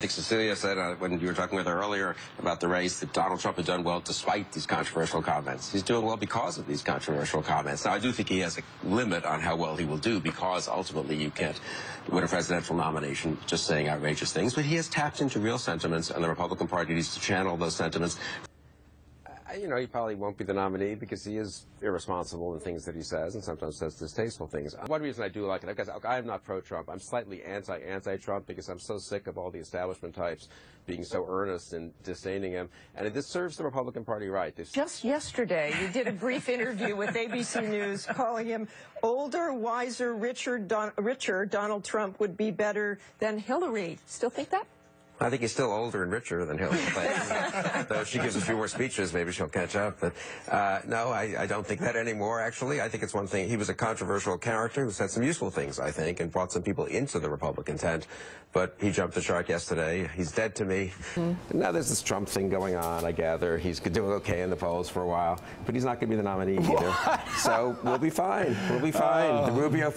I think Cecilia said when you were talking with her earlier about the race that Donald Trump had done well despite these controversial comments. He's doing well because of these controversial comments. Now, I do think he has a limit on how well he will do because ultimately you can't win a presidential nomination just saying outrageous things. But he has tapped into real sentiments, and the Republican Party needs to channel those sentiments. You know, he probably won't be the nominee because he is irresponsible in things that he says and sometimes says distasteful things. One reason I do like it, because I am not pro-Trump. I'm slightly anti-Trump because I'm so sick of all the establishment types being so earnest in disdaining him. And this serves the Republican Party right. Just yesterday, you did a brief interview with ABC News calling him older, wiser, richer Donald Trump would be better than Hillary. Still think that? I think he's still older and richer than Hillary Clinton. Though if she gives a few more speeches, maybe she'll catch up. But no, I don't think that anymore, actually. I think it's one thing. He was a controversial character who said some useful things, I think, and brought some people into the Republican tent. But he jumped the shark yesterday. He's dead to me. Now there's this Trump thing going on, I gather. He's doing okay in the polls for a while. But he's not going to be the nominee either. So we'll be fine. We'll be fine. The Rubio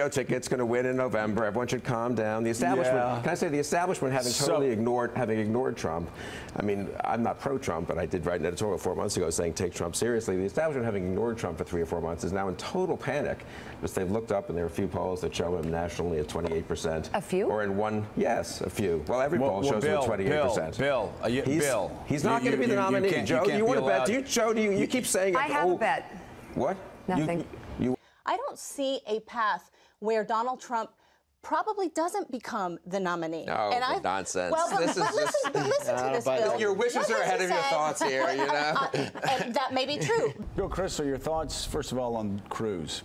ticket's going to win in November. Everyone should calm down. The establishment, can I say the establishment having totally ignored Trump. I mean, I'm not pro-Trump, but I did write an editorial 4 months ago saying take Trump seriously. The establishment having ignored Trump for 3 or 4 months is now in total panic because they've looked up and there are a few polls that show him nationally at 28%. A few? Or in one, yes, a few. Well, every poll shows him at 28%. Bill, he's not going to be the nominee. Joe, do you want to bet? Joe, you keep saying it. I have a bet. What? Nothing. I don't see a path where Donald Trump probably doesn't become the nominee. No, nonsense. Well, listen to this, Bill. Your wishes are ahead of your thoughts here, you know? That may be true. Bill Kristol, your thoughts, first of all, on Cruz.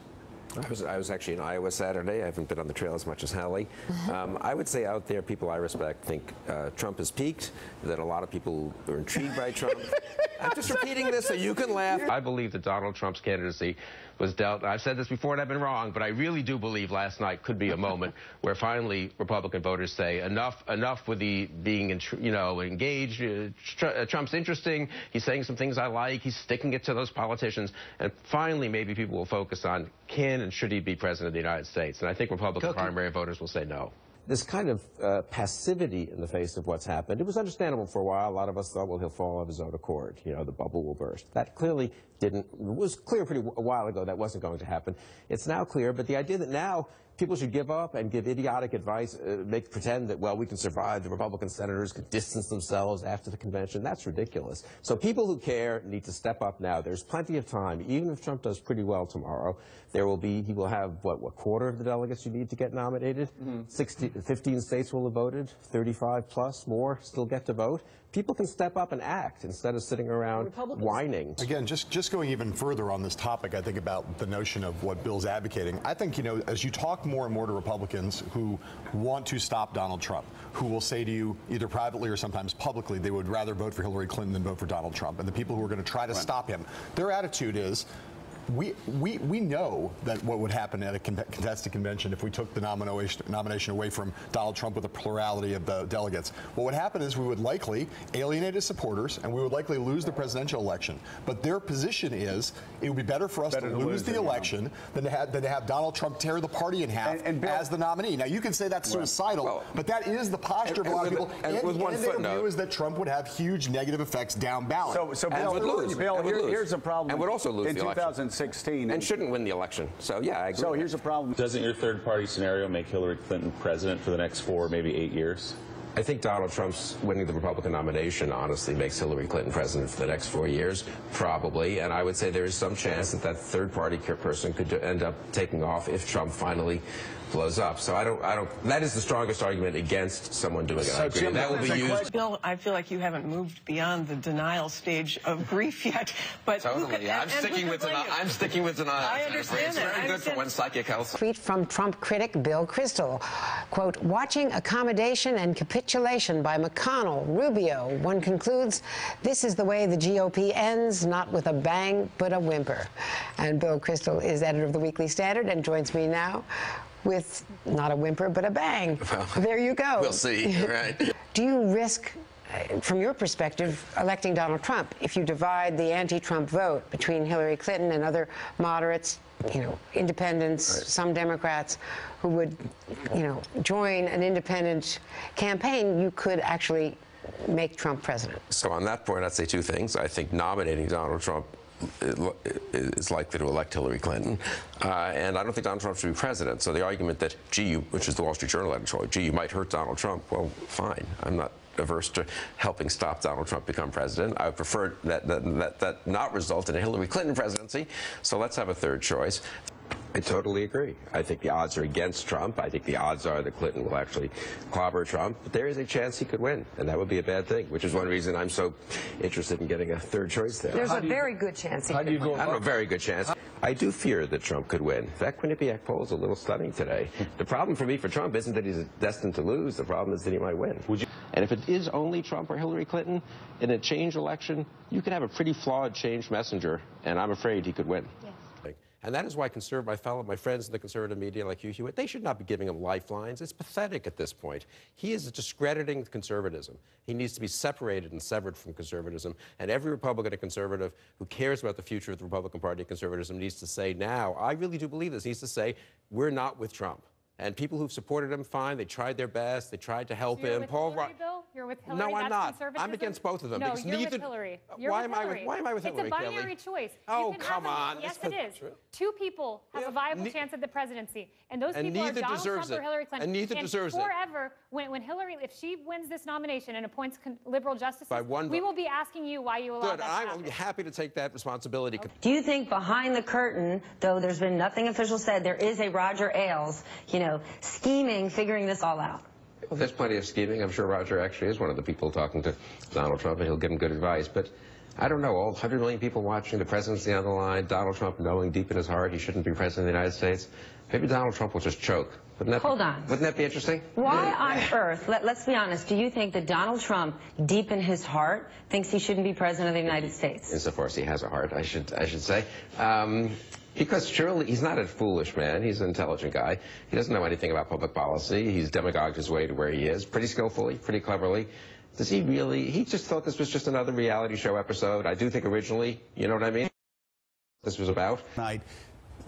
I was actually in Iowa Saturday. I haven't been on the trail as much as Hallie. I would say out there, people I respect think Trump has peaked, that a lot of people are intrigued by Trump. I'm just repeating this so you can laugh. I believe that Donald Trump's candidacy was dealt. I've said this before and I've been wrong, but I really do believe last night could be a moment where finally Republican voters say enough with the being engaged. Trump's interesting. He's saying some things I like. He's sticking it to those politicians. And finally, maybe people will focus on can and should he be president of the United States? And I think Republican primary voters will say no. This kind of passivity in the face of what's happened, it was understandable for a while. A lot of us thought, well, he'll fall of his own accord. You know, the bubble will burst. That clearly didn't, it was clear a while ago that wasn't going to happen. It's now clear, but the idea that now people should give up and give idiotic advice, pretend that, well, we can survive, the Republican senators could distance themselves after the convention, that's ridiculous. So people who care need to step up now. There's plenty of time. Even if Trump does pretty well tomorrow, he will have, what, a quarter of the delegates you need to get nominated? 15 states will have voted, 35 plus more still get to vote. People can step up and act instead of sitting around whining. Again, just going even further on this topic, I think about the notion of what Bill's advocating. I think, you know, as you talk more and more to Republicans who want to stop Donald Trump, who will say to you either privately or sometimes publicly they would rather vote for Hillary Clinton than vote for Donald Trump, and the people who are going to try to stop him, their attitude is, we know that what would happen at a contested convention if we took the nomination away from Donald Trump with a plurality of the delegates. What would happen is we would likely alienate his supporters and we would likely lose the presidential election. But their position is it would be better for us to lose the election than to have Donald Trump tear the party in half as the nominee. Now, you can say that's suicidal, but that is the posture of a lot of people. And with one footnote, their view is that Trump would have huge negative effects down ballot. So Bill, here's a problem. And would also lose the election. 2016 and shouldn't win the election. So yeah, I agree. So here's a problem. Doesn't your third-party scenario make Hillary Clinton president for the next 4, maybe 8 years? I think Donald Trump's winning the Republican nomination honestly makes Hillary Clinton president for the next 4 years, probably. And I would say there is some chance that that third-party person could end up taking off if Trump finally blows up. So I don't. That is the strongest argument against someone doing it. I agree. That will be used. Bill, I feel like you haven't moved beyond the denial stage of grief yet. But totally, I'm sticking with denial. I'm sticking with denial. I understand that. It's very good for one's psychic health. Tweet from Trump critic Bill Kristol. Quote, watching accommodation and capitulation by McConnell, Rubio, one concludes this is the way the GOP ends, not with a bang, but a whimper. And Bill Kristol is editor of the Weekly Standard and joins me now with not a whimper, but a bang. Well, there you go. We'll see, right. Do you risk, from your perspective, electing Donald Trump if you divide the anti-Trump vote between Hillary Clinton and other moderates independents, some Democrats who would, join an independent campaign, you could actually make Trump president. So on that point, I'd say two things. I think nominating Donald Trump is likely to elect Hillary Clinton, and I don't think Donald Trump should be president. So the argument that, which is the Wall Street Journal editorial, you might hurt Donald Trump, well, fine. I'm not averse to helping stop Donald Trump become president. I would prefer that not result in a Hillary Clinton presidency. So let's have a third choice. I totally agree. I think the odds are against Trump. I think the odds are that Clinton will actually clobber Trump. But there is a chance he could win, and that would be a bad thing, which is one reason I'm so interested in getting a third choice there. There's a very good chance he could win. I don't know, a very good chance. I do fear that Trump could win. That Quinnipiac poll is a little stunning today. The problem for me for Trump isn't that he's destined to lose. The problem is that he might win. And if it is only Trump or Hillary Clinton in a change election, you could have a pretty flawed change messenger, and I'm afraid he could win. Yes. And that is why my friends in the conservative media like Hugh Hewitt, they should not be giving him lifelines. It's pathetic at this point. He is discrediting conservatism. He needs to be separated and severed from conservatism. And every Republican and conservative who cares about the future of the Republican Party and conservatism needs to say now, I really do believe this, needs to say, we're not with Trump. And people who've supported him, fine. They tried their best. They tried to help him. Paul Hillary, Bill? You're with Hillary? No, I'm not. Conservatism? I'm against both of them. No, because you're neither, with Hillary. You're why with am Hillary. Why am I with Hillary, It's a binary choice. Oh, come on. Yes, it is. Two people have a viable chance at the presidency, and those people are Donald Trump or Hillary Clinton. And neither deserves it. Forever, when Hillary, if she wins this nomination and appoints liberal justices, we will be asking you why you allowed that to happen. I'm happy to take that responsibility. Okay. Do you think behind the curtain, though there's been nothing official said, there is a Roger Ailes, scheming, figuring this all out? Well, there's plenty of scheming. I'm sure Roger actually is one of the people talking to Donald Trump, and he'll give him good advice. But I don't know, all 100 million people watching, the presidency on the line, Donald Trump knowing deep in his heart he shouldn't be president of the United States. Maybe Donald Trump will just choke. Hold on. Wouldn't that be interesting? Why on earth, let's be honest, do you think that Donald Trump, deep in his heart, thinks he shouldn't be president of the United States? Insofar as he has a heart, I should say. Because surely he's not a foolish man. He's an intelligent guy. He doesn't know anything about public policy. He's demagogued his way to where he is, pretty skillfully, pretty cleverly. Does he really? He just thought this was just another reality show episode. I do think originally, you know what I mean? This was about.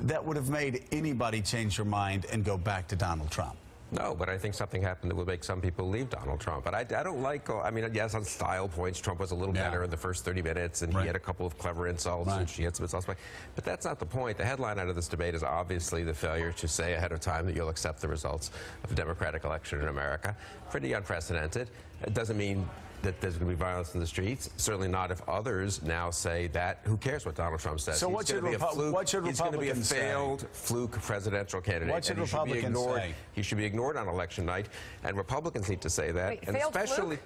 That would have made anybody change their mind and go back to Donald Trump. No, but I think something happened that would make some people leave Donald Trump. But I don't like, I mean, yes, on style points, Trump was a little better in the first 30 minutes, and he had a couple of clever insults, and she had some insults. But that's not the point. The headline out of this debate is obviously the failure to say ahead of time that you'll accept the results of a democratic election in America. Pretty unprecedented. It doesn't mean that there's going to be violence in the streets. Certainly not if others now say that. Who cares what Donald Trump says? So what should Republicans He's going to be a failed fluke presidential candidate. What should Republicans say? He should be ignored on election night, and Republicans need to say that. Wait, and especially. Fluke?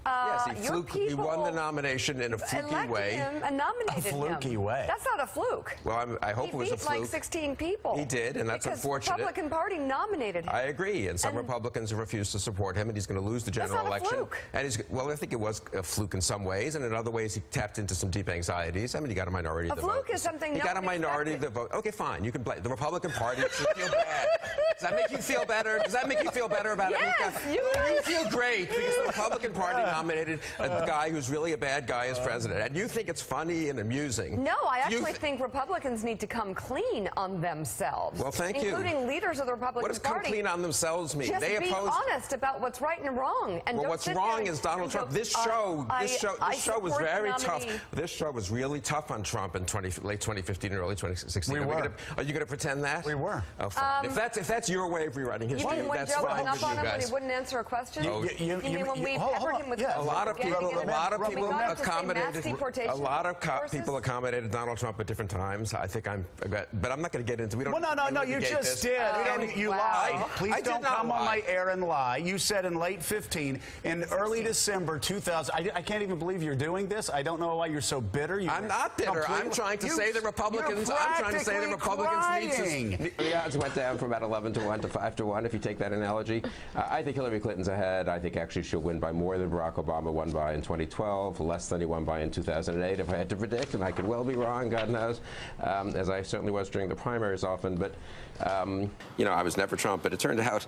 Yes, he won the nomination in a fluky way. Him and nominated a fluky him. way. That's not a fluke. Well, I hope it was a fluke. He beat like 16 people. He did, and that's unfortunate. The Republican Party nominated him. I agree, and some Republicans have refused to support him, and he's going to lose the general election. That's not a fluke. And well, I think it was a fluke in some ways, and in other ways he tapped into some deep anxieties. I mean, he got a minority of the vote. A fluke is something he got a minority of the vote. Okay, fine. You can blame the Republican Party. Should feel bad. Does that make you feel better? Does that make you feel better about it? Yes, you feel great because the Republican Party nominated a guy who's really a bad guy as president, and you think it's funny and amusing. No, I actually think Republicans need to come clean on themselves. Well, thank you. Including leaders of the Republican Party. What does come clean on themselves mean? Just they be honest about what's right and wrong. And well, what's wrong is Donald Trump. This show was very tough. This show was really tough on Trump in late 2015 and early 2016. We were. Are you going to pretend that? We were. Oh, fine. If that's your way of rewriting history, that's Joe fine hung up with on you him guys. when he wouldn't answer a question? You mean when we peppered him with a lot of people accommodated Donald Trump at different times. I think but I'm not going to get into. We don't. Well, no, you just did. You lied. Please don't come on my air and lie. You said in late 15, in early December 2000. I can't even believe you're doing this. I don't know why you're so bitter. I'm not bitter. I'm trying to say the Republicans. I'm trying to say the Republicans need to. The odds went down from about 11 to 1 to 5 to 1. If you take that analogy, I think Hillary Clinton's ahead. I think actually she'll win by more than Barack Obama won by in 2012, less than he won by in 2008. If I had to predict, and I could well be wrong, God knows, as I certainly was during the primaries often. But I was never Trump. But it turned out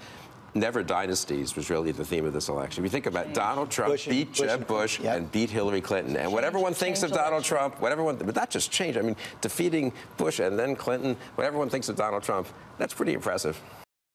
never dynasties was really the theme of this election. If you think about Donald Trump beat Jeb Bush and beat Hillary Clinton, and what everyone thinks of Donald Trump, but that just changed. I mean, defeating Bush and then Clinton, what everyone thinks of Donald Trump, that's pretty impressive.